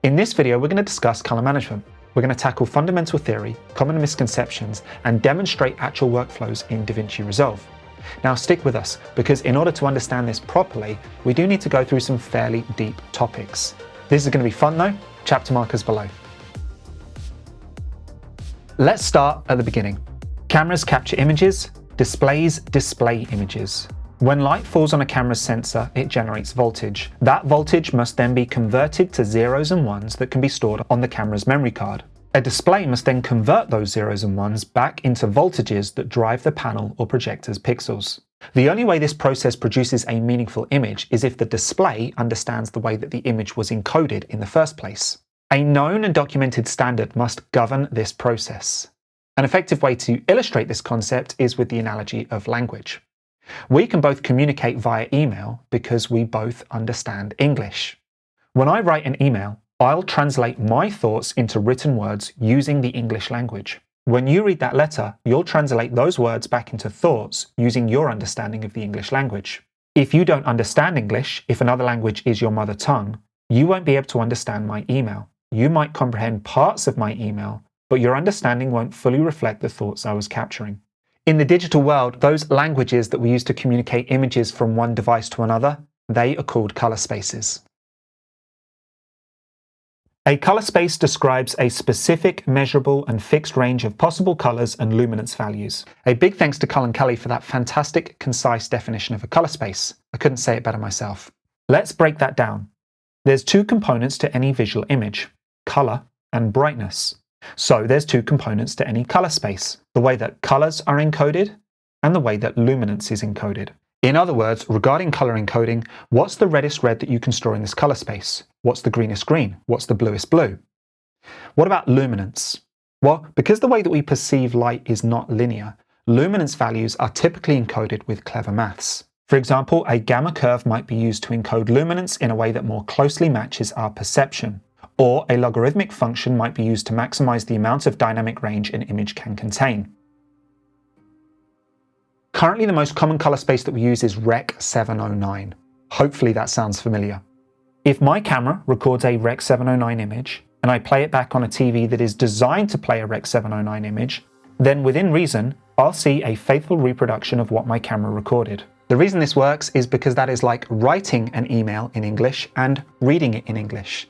In this video, we're going to discuss color management. We're going to tackle fundamental theory, common misconceptions, and demonstrate actual workflows in DaVinci Resolve. Now stick with us, because in order to understand this properly, we do need to go through some fairly deep topics. This is going to be fun though, chapter markers below. Let's start at the beginning. Cameras capture images, displays display images. When light falls on a camera's sensor, it generates voltage. That voltage must then be converted to zeros and ones that can be stored on the camera's memory card. A display must then convert those zeros and ones back into voltages that drive the panel or projector's pixels. The only way this process produces a meaningful image is if the display understands the way that the image was encoded in the first place. A known and documented standard must govern this process. An effective way to illustrate this concept is with the analogy of language. We can both communicate via email because we both understand English. When I write an email, I'll translate my thoughts into written words using the English language. When you read that letter, you'll translate those words back into thoughts using your understanding of the English language. If you don't understand English, if another language is your mother tongue, you won't be able to understand my email. You might comprehend parts of my email, but your understanding won't fully reflect the thoughts I was capturing. In the digital world, those languages that we use to communicate images from one device to another, they are called color spaces. A color space describes a specific, measurable, and fixed range of possible colors and luminance values. A big thanks to Colin Kelly for that fantastic, concise definition of a color space. I couldn't say it better myself. Let's break that down. There's two components to any visual image, color and brightness. So there's two components to any color space, the way that colors are encoded and the way that luminance is encoded. In other words, regarding color encoding, what's the reddest red that you can store in this color space? What's the greenest green? What's the bluest blue? What about luminance? Well, because the way that we perceive light is not linear, luminance values are typically encoded with clever maths. For example, a gamma curve might be used to encode luminance in a way that more closely matches our perception. Or a logarithmic function might be used to maximize the amount of dynamic range an image can contain. Currently, the most common color space that we use is Rec. 709. Hopefully that sounds familiar. If my camera records a Rec. 709 image, and I play it back on a TV that is designed to play a Rec. 709 image, then within reason, I'll see a faithful reproduction of what my camera recorded. The reason this works is because that is like writing an email in English and reading it in English.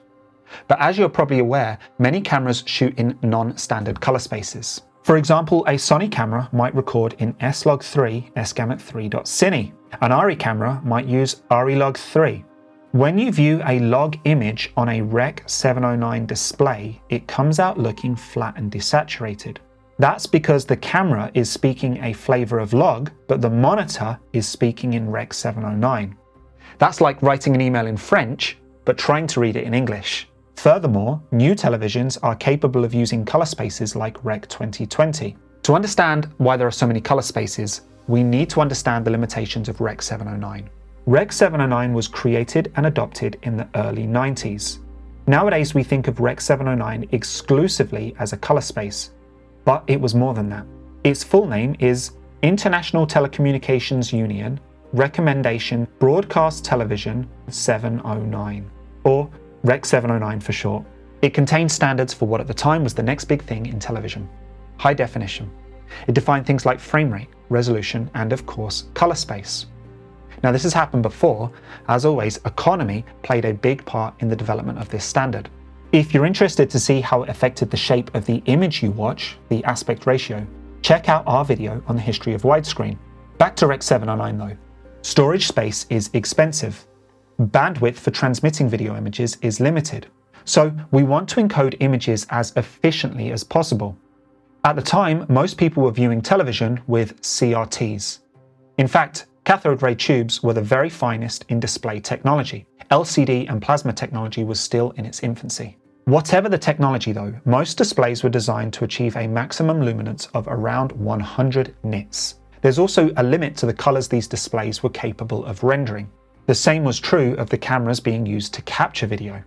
But as you're probably aware, many cameras shoot in non-standard color spaces. For example, a Sony camera might record in S-Log3 sgamut3.cine. An ARRI camera might use ARRI-Log3. When you view a log image on a Rec. 709 display, it comes out looking flat and desaturated. That's because the camera is speaking a flavor of log, but the monitor is speaking in Rec. 709. That's like writing an email in French, but trying to read it in English. Furthermore, new televisions are capable of using color spaces like Rec. 2020. To understand why there are so many color spaces, we need to understand the limitations of Rec. 709. Rec. 709 was created and adopted in the early 90s. Nowadays we think of Rec. 709 exclusively as a color space, but it was more than that. Its full name is International Telecommunications Union Recommendation Broadcast Television 709, or Rec. 709 for short. It contained standards for what at the time was the next big thing in television: high definition. It defined things like frame rate, resolution, and of course, color space. Now this has happened before. As always, economy played a big part in the development of this standard. If you're interested to see how it affected the shape of the image you watch, the aspect ratio, check out our video on the history of widescreen. Back to Rec. 709 though. Storage space is expensive. Bandwidth for transmitting video images is limited, so we want to encode images as efficiently as possible. At the time, most people were viewing television with CRTs. In fact, cathode ray tubes were the very finest in display technology. LCD and plasma technology was still in its infancy. Whatever the technology though, most displays were designed to achieve a maximum luminance of around 100 nits. There's also a limit to the colors these displays were capable of rendering. The same was true of the cameras being used to capture video.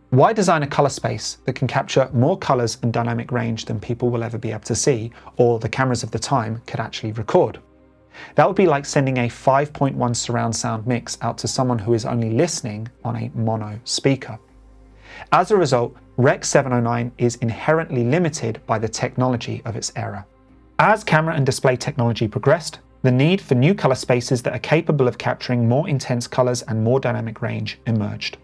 Why design a color space that can capture more colors and dynamic range than people will ever be able to see, or the cameras of the time could actually record? That would be like sending a 5.1 surround sound mix out to someone who is only listening on a mono speaker. As a result, Rec. 709 is inherently limited by the technology of its era. As camera and display technology progressed, the need for new color spaces that are capable of capturing more intense colors and more dynamic range emerged.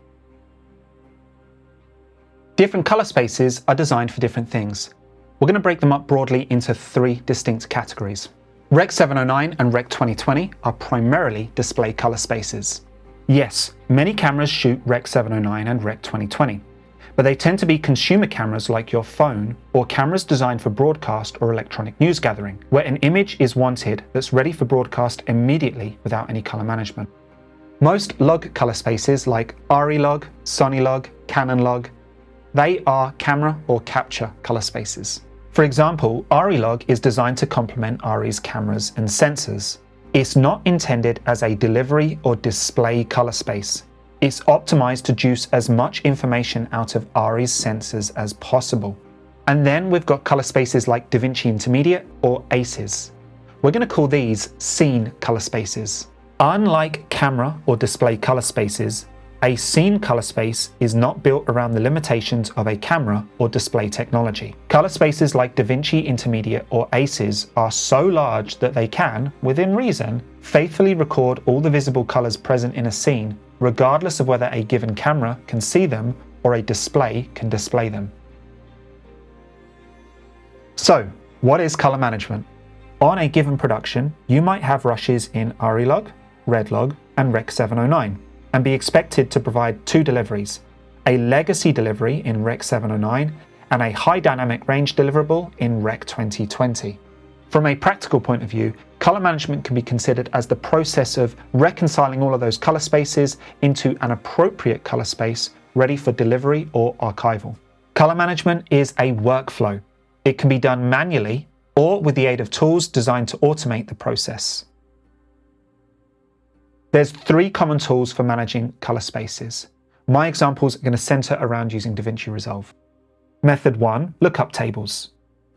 Different color spaces are designed for different things. We're going to break them up broadly into 3 distinct categories. Rec. 709 and Rec. 2020 are primarily display color spaces. Yes, many cameras shoot Rec. 709 and Rec. 2020, but they tend to be consumer cameras like your phone or cameras designed for broadcast or electronic news gathering, where an image is wanted that's ready for broadcast immediately without any color management. Most log color spaces like ARRI log, Sony log, Canon log, they are camera or capture color spaces. For example, ARRI log is designed to complement ARRI's cameras and sensors. It's not intended as a delivery or display color space. It's optimized to juice as much information out of ARRI's sensors as possible. And then we've got color spaces like DaVinci Intermediate or ACES. We're going to call these scene color spaces. Unlike camera or display color spaces, a scene color space is not built around the limitations of a camera or display technology. Color spaces like DaVinci Intermediate or ACES are so large that they can, within reason, faithfully record all the visible colors present in a scene, regardless of whether a given camera can see them or a display can display them. So, what is color management? On a given production, you might have rushes in ARRI log, Red log, and Rec. 709. And be expected to provide 2 deliveries, a legacy delivery in Rec. 709 and a high dynamic range deliverable in Rec. 2020. From a practical point of view, color management can be considered as the process of reconciling all of those color spaces into an appropriate color space ready for delivery or archival. Color management is a workflow. It can be done manually or with the aid of tools designed to automate the process. There's 3 common tools for managing color spaces. My examples are going to center around using DaVinci Resolve. Method 1, lookup tables.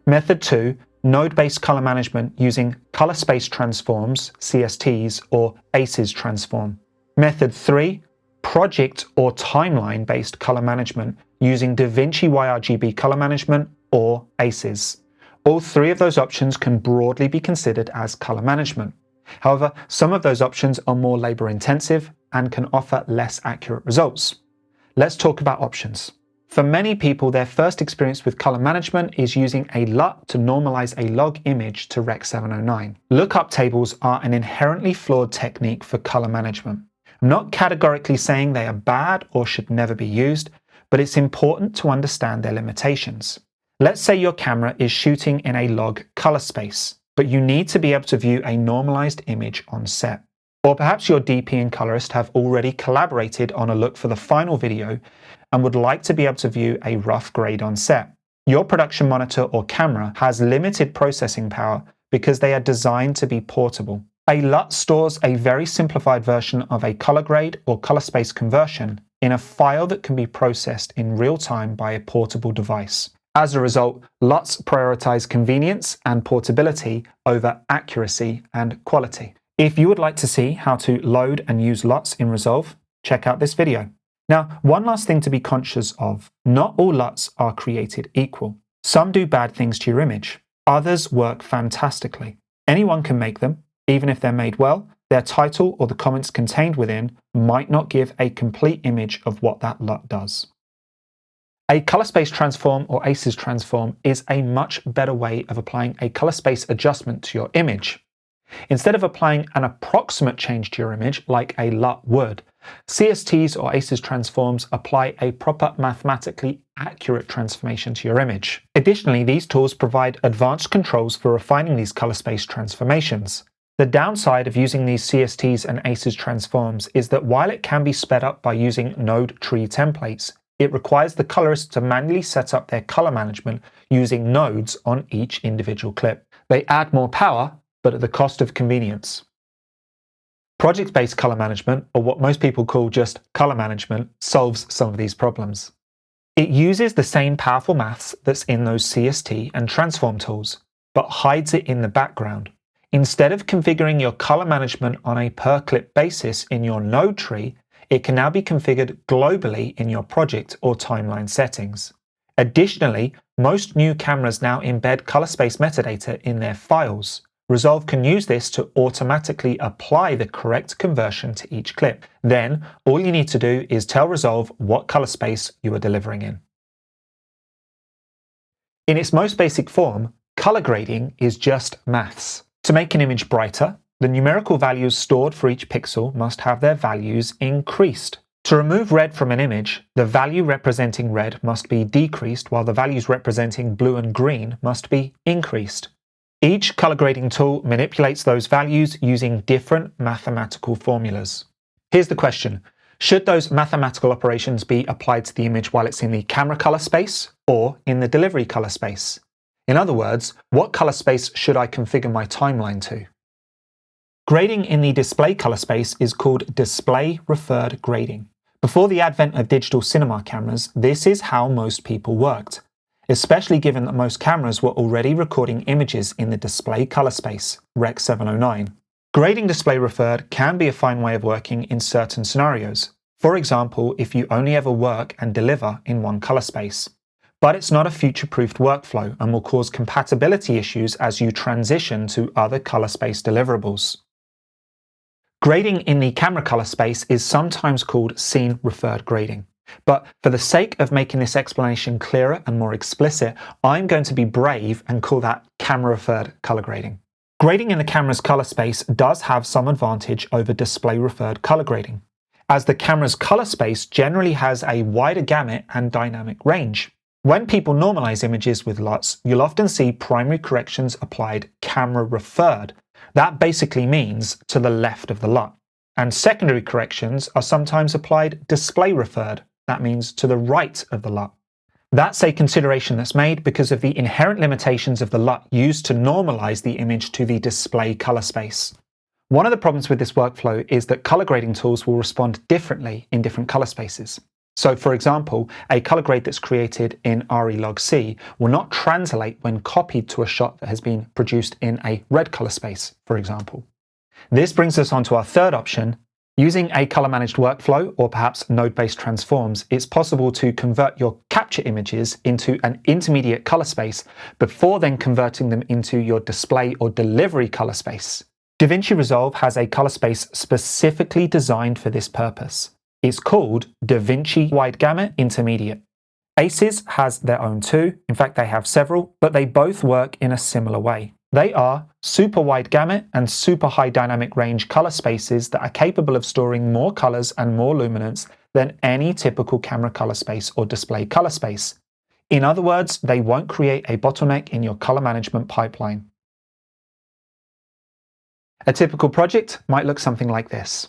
Method 2, node-based color management using color space transforms, CSTs, or ACES transform. Method 3, project or timeline-based color management using DaVinci YRGB color management, or ACES. All 3 of those options can broadly be considered as color management. However, some of those options are more labor-intensive and can offer less accurate results. Let's talk about options. For many people, their first experience with color management is using a LUT to normalize a log image to Rec. 709. Lookup tables are an inherently flawed technique for color management. I'm not categorically saying they are bad or should never be used, but it's important to understand their limitations. Let's say your camera is shooting in a log color space, but you need to be able to view a normalized image on set. Or perhaps your DP and colorist have already collaborated on a look for the final video and would like to be able to view a rough grade on set. Your production monitor or camera has limited processing power because they are designed to be portable. A LUT stores a very simplified version of a color grade or color space conversion in a file that can be processed in real time by a portable device. As a result, LUTs prioritize convenience and portability over accuracy and quality. If you would like to see how to load and use LUTs in Resolve, check out this video. Now, one last thing to be conscious of. Not all LUTs are created equal. Some do bad things to your image. Others work fantastically. Anyone can make them. Even if they're made well, their title or the comments contained within might not give a complete image of what that LUT does. A color space transform or ACES transform is a much better way of applying a color space adjustment to your image. Instead of applying an approximate change to your image like a LUT would, CSTs or ACES transforms apply a proper mathematically accurate transformation to your image. Additionally, these tools provide advanced controls for refining these color space transformations. The downside of using these CSTs and ACES transforms is that while it can be sped up by using node tree templates, it requires the colorist to manually set up their color management using nodes on each individual clip. They add more power, but at the cost of convenience. Project-based color management, or what most people call just color management, solves some of these problems. It uses the same powerful maths that's in those CST and transform tools, but hides it in the background. Instead of configuring your color management on a per-clip basis in your node tree, it can now be configured globally in your project or timeline settings. Additionally, most new cameras now embed color space metadata in their files. Resolve can use this to automatically apply the correct conversion to each clip. Then, all you need to do is tell Resolve what color space you are delivering in. In its most basic form, color grading is just maths. To make an image brighter, the numerical values stored for each pixel must have their values increased. To remove red from an image, the value representing red must be decreased while the values representing blue and green must be increased. Each color grading tool manipulates those values using different mathematical formulas. Here's the question. Should those mathematical operations be applied to the image while it's in the camera color space or in the delivery color space? In other words, what color space should I configure my timeline to? Grading in the display color space is called display referred grading. Before the advent of digital cinema cameras, this is how most people worked, especially given that most cameras were already recording images in the display color space, Rec. 709. Grading display referred can be a fine way of working in certain scenarios. For example, if you only ever work and deliver in one color space. But it's not a future-proofed workflow and will cause compatibility issues as you transition to other color space deliverables. Grading in the camera color space is sometimes called scene-referred grading. But for the sake of making this explanation clearer and more explicit, I'm going to be brave and call that camera-referred color grading. Grading in the camera's color space does have some advantage over display-referred color grading, as the camera's color space generally has a wider gamut and dynamic range. When people normalize images with LUTs, you'll often see primary corrections applied camera-referred. That basically means to the left of the LUT. And secondary corrections are sometimes applied display-referred. That means to the right of the LUT. That's a consideration that's made because of the inherent limitations of the LUT used to normalize the image to the display color space. One of the problems with this workflow is that color grading tools will respond differently in different color spaces. So, for example, a color grade that's created in RE-log-C will not translate when copied to a shot that has been produced in a red color space, for example. This brings us on to our third option. Using a color-managed workflow, or perhaps node-based transforms, it's possible to convert your capture images into an intermediate color space before then converting them into your display or delivery color space. DaVinci Resolve has a color space specifically designed for this purpose. It's called DaVinci Wide Gamut Intermediate. ACES has their own too. In fact, they have several, but they both work in a similar way. They are super wide gamut and super high dynamic range color spaces that are capable of storing more colors and more luminance than any typical camera color space or display color space. In other words, they won't create a bottleneck in your color management pipeline. A typical project might look something like this.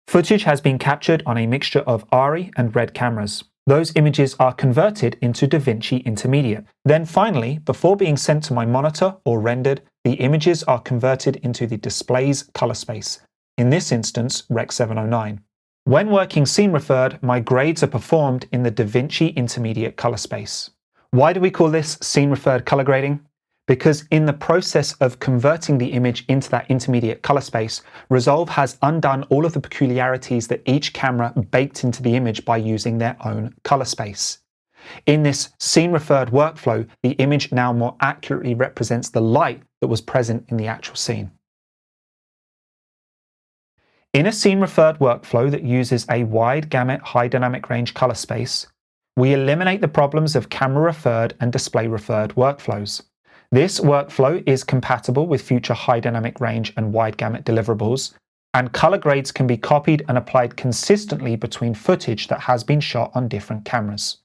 Footage has been captured on a mixture of RE and RED cameras. Those images are converted into DaVinci Intermediate. Then finally, before being sent to my monitor or rendered, the images are converted into the display's color space, in this instance, Rec. 709. When working scene referred, my grades are performed in the DaVinci Intermediate color space. Why do we call this scene referred color grading? Because in the process of converting the image into that intermediate color space, Resolve has undone all of the peculiarities that each camera baked into the image by using their own color space. In this scene-referred workflow, the image now more accurately represents the light that was present in the actual scene. In a scene-referred workflow that uses a wide gamut, high dynamic range color space, we eliminate the problems of camera-referred and display-referred workflows. This workflow is compatible with future high dynamic range and wide gamut deliverables, and color grades can be copied and applied consistently between footage that has been shot on different cameras.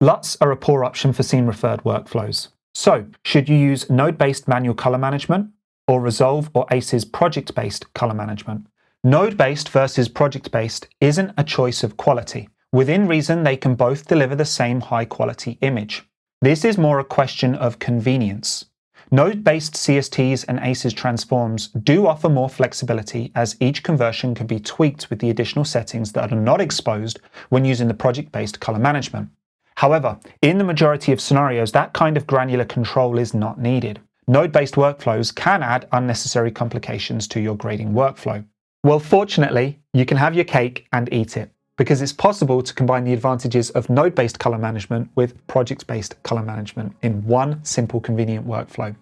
LUTs are a poor option for scene-referred workflows. So, should you use node-based manual color management or Resolve or ACES project-based color management? Node-based versus project-based isn't a choice of quality. Within reason, they can both deliver the same high-quality image. This is more a question of convenience. Node-based CSTs and ACES transforms do offer more flexibility, as each conversion can be tweaked with the additional settings that are not exposed when using the project-based color management. However, in the majority of scenarios, that kind of granular control is not needed. Node-based workflows can add unnecessary complications to your grading workflow. Well, fortunately, you can have your cake and eat it, because it's possible to combine the advantages of node-based color management with project-based color management in one simple, convenient workflow.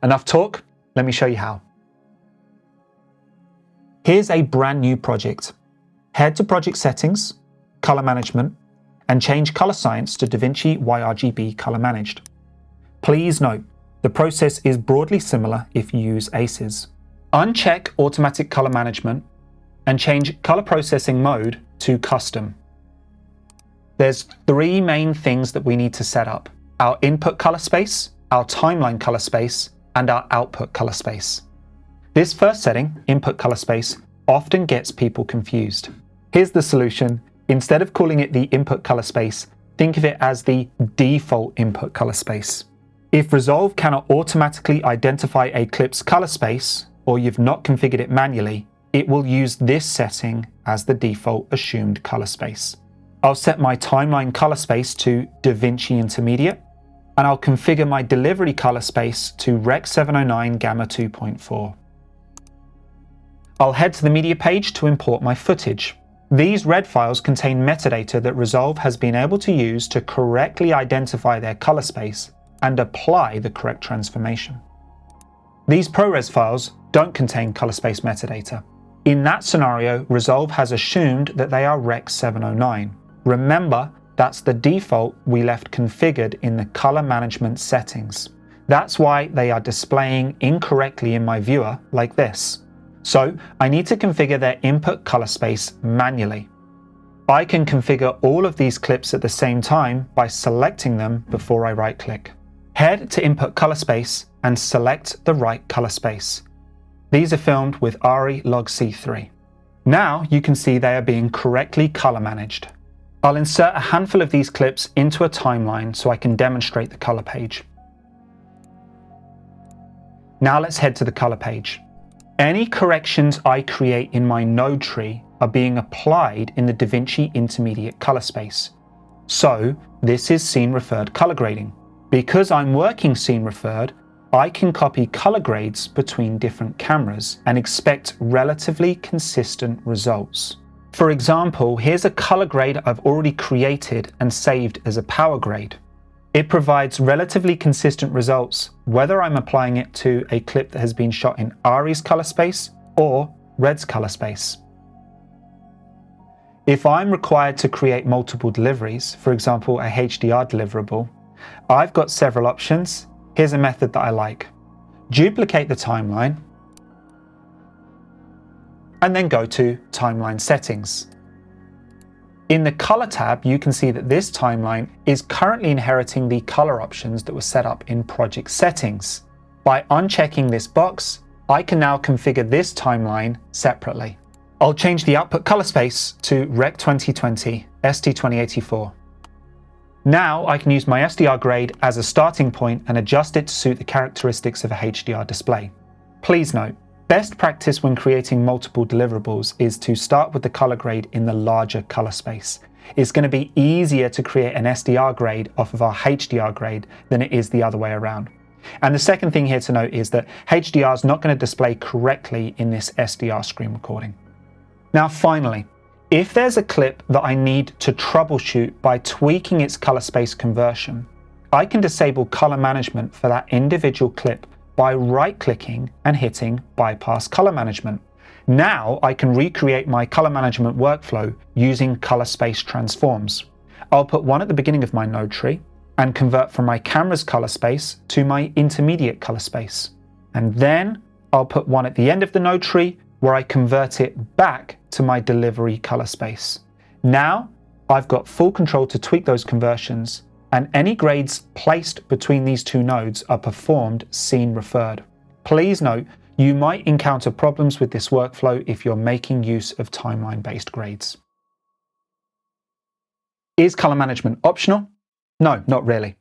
Enough talk, let me show you how. Here's a brand new project. Head to Project Settings, Color Management, and change Color Science to DaVinci YRGB Color Managed. Please note, the process is broadly similar if you use ACES. Uncheck Automatic Color Management and change Color Processing Mode to Custom. There's three main things that we need to set up: our input color space, our timeline color space, and our output color space. This first setting, input color space, often gets people confused. Here's the solution. Instead of calling it the input color space, think of it as the default input color space. If Resolve cannot automatically identify a clip's color space, or you've not configured it manually, it will use this setting as the default assumed color space. I'll set my timeline color space to DaVinci Intermediate, and I'll configure my delivery color space to Rec 709 Gamma 2.4. I'll head to the media page to import my footage. These red files contain metadata that Resolve has been able to use to correctly identify their color space and apply the correct transformation. These ProRes files don't contain color space metadata. In that scenario, Resolve has assumed that they are Rec 709. Remember, that's the default we left configured in the color management settings. That's why they are displaying incorrectly in my viewer like this. So I need to configure their input color space manually. I can configure all of these clips at the same time by selecting them before I right-click. Head to Input Color Space and select the right color space. These are filmed with ARRI Log C3. Now you can see they are being correctly color managed. I'll insert a handful of these clips into a timeline so I can demonstrate the color page. Now let's head to the color page. Any corrections I create in my node tree are being applied in the DaVinci Intermediate color space. So this is scene referred color grading. Because I'm working scene referred, I can copy color grades between different cameras and expect relatively consistent results. For example, here's a color grade I've already created and saved as a power grade. It provides relatively consistent results whether I'm applying it to a clip that has been shot in ARRI's color space or Red's color space. If I'm required to create multiple deliveries, for example a HDR deliverable, I've got several options. Here's a method that I like. Duplicate the timeline and then go to Timeline Settings. In the Color tab, you can see that this timeline is currently inheriting the color options that were set up in Project Settings. By unchecking this box, I can now configure this timeline separately. I'll change the output color space to Rec 2020 ST2084. Now I can use my SDR grade as a starting point and adjust it to suit the characteristics of a HDR display. Please note, best practice when creating multiple deliverables is to start with the color grade in the larger color space. It's going to be easier to create an SDR grade off of our HDR grade than it is the other way around. And the second thing here to note is that HDR is not going to display correctly in this SDR screen recording. Now finally, if there's a clip that I need to troubleshoot by tweaking its color space conversion, I can disable color management for that individual clip by right-clicking and hitting Bypass Color Management. Now I can recreate my color management workflow using color space transforms. I'll put one at the beginning of my node tree and convert from my camera's color space to my intermediate color space. And then I'll put one at the end of the node tree where I convert it back to my delivery color space. Now I've got full control to tweak those conversions, and any grades placed between these two nodes are performed scene referred. Please note, you might encounter problems with this workflow if you're making use of timeline-based grades. Is color management optional? No, not really.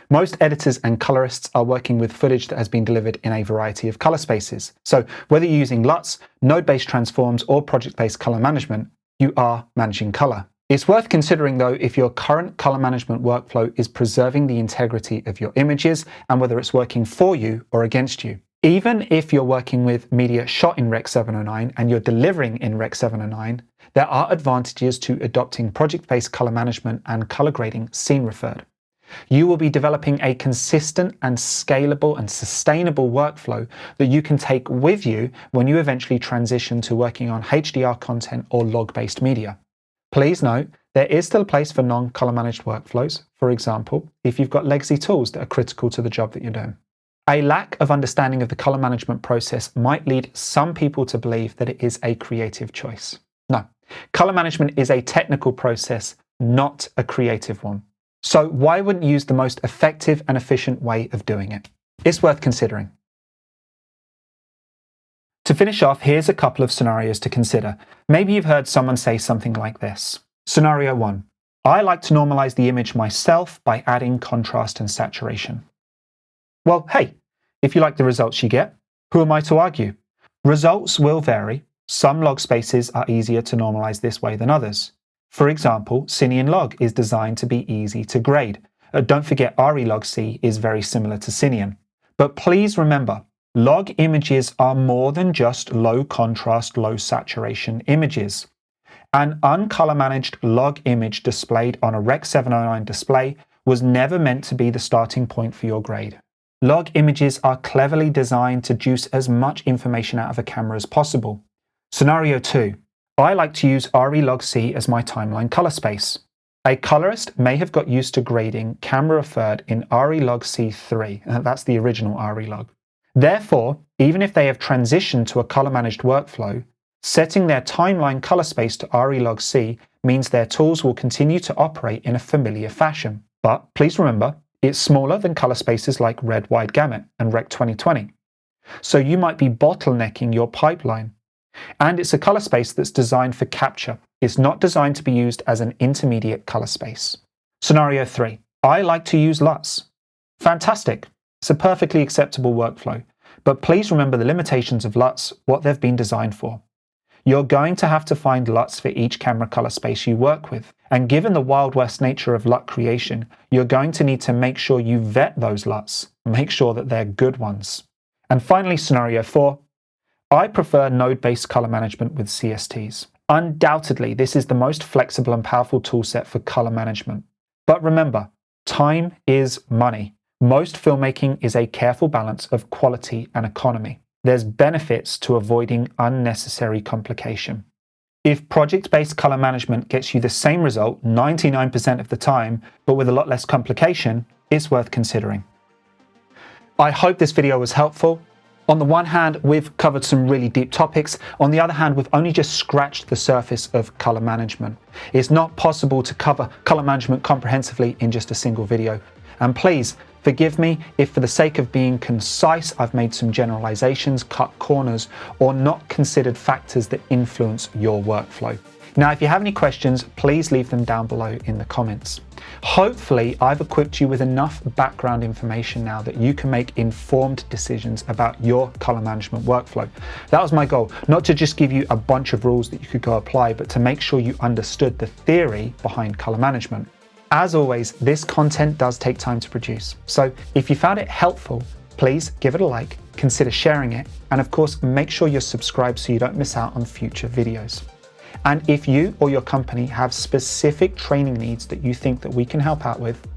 Most editors and colorists are working with footage that has been delivered in a variety of color spaces. So whether you're using LUTs, node-based transforms, or project-based color management, you are managing color. It's worth considering though if your current color management workflow is preserving the integrity of your images and whether it's working for you or against you. Even if you're working with media shot in Rec 709 and you're delivering in Rec 709, there are advantages to adopting project-based color management and color grading scene referred. You will be developing a consistent and scalable and sustainable workflow that you can take with you when you eventually transition to working on HDR content or log-based media. Please note, there is still a place for non-color managed workflows, for example, if you've got legacy tools that are critical to the job that you're doing. A lack of understanding of the color management process might lead some people to believe that it is a creative choice. No, color management is a technical process, not a creative one. So why wouldn't you use the most effective and efficient way of doing it? It's worth considering. To finish off, here's a couple of scenarios to consider. Maybe you've heard someone say something like this. Scenario 1. I like to normalize the image myself by adding contrast and saturation. Well, hey, if you like the results you get, who am I to argue? Results will vary. Some log spaces are easier to normalize this way than others. For example, Cinean log is designed to be easy to grade. Don't forget RE-log-C is very similar to Cinean. But please remember, log images are more than just low contrast, low saturation images. An uncolor managed log image displayed on a Rec 709 display was never meant to be the starting point for your grade. Log images are cleverly designed to juice as much information out of a camera as possible. Scenario 2. I like to use RE-log-C as my timeline color space. A colorist may have got used to grading camera referred in RE-log-C 3. That's the original RE-log. Therefore, even if they have transitioned to a color managed workflow, setting their timeline color space to RE-log-C means their tools will continue to operate in a familiar fashion. But please remember, it's smaller than color spaces like red wide gamut and Rec 2020. So you might be bottlenecking your pipeline. And it's a color space that's designed for capture. It's not designed to be used as an intermediate color space. Scenario 3. I like to use LUTs. Fantastic. It's a perfectly acceptable workflow. But please remember the limitations of LUTs, what they've been designed for. You're going to have to find LUTs for each camera color space you work with. And given the Wild West nature of LUT creation, you're going to need to make sure you vet those LUTs. Make sure that they're good ones. And finally, scenario 4. I prefer node-based color management with CSTs. Undoubtedly, this is the most flexible and powerful toolset for color management. But remember, time is money. Most filmmaking is a careful balance of quality and economy. There's benefits to avoiding unnecessary complication. If project-based color management gets you the same result 99% of the time, but with a lot less complication, it's worth considering. I hope this video was helpful. On the one hand, we've covered some really deep topics. On the other hand, we've only just scratched the surface of color management. It's not possible to cover color management comprehensively in just a single video. And please, forgive me if for the sake of being concise, I've made some generalizations, cut corners, or not considered factors that influence your workflow. Now, if you have any questions, please leave them down below in the comments. Hopefully, I've equipped you with enough background information now that you can make informed decisions about your color management workflow. That was my goal, not to just give you a bunch of rules that you could go apply, but to make sure you understood the theory behind color management. As always, this content does take time to produce. So if you found it helpful, please give it a like, consider sharing it, and of course, make sure you're subscribed so you don't miss out on future videos. And if you or your company have specific training needs that you think that we can help out with,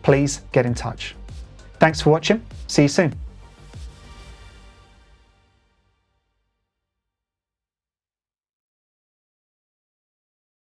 please get in touch. Thanks for watching. See you soon.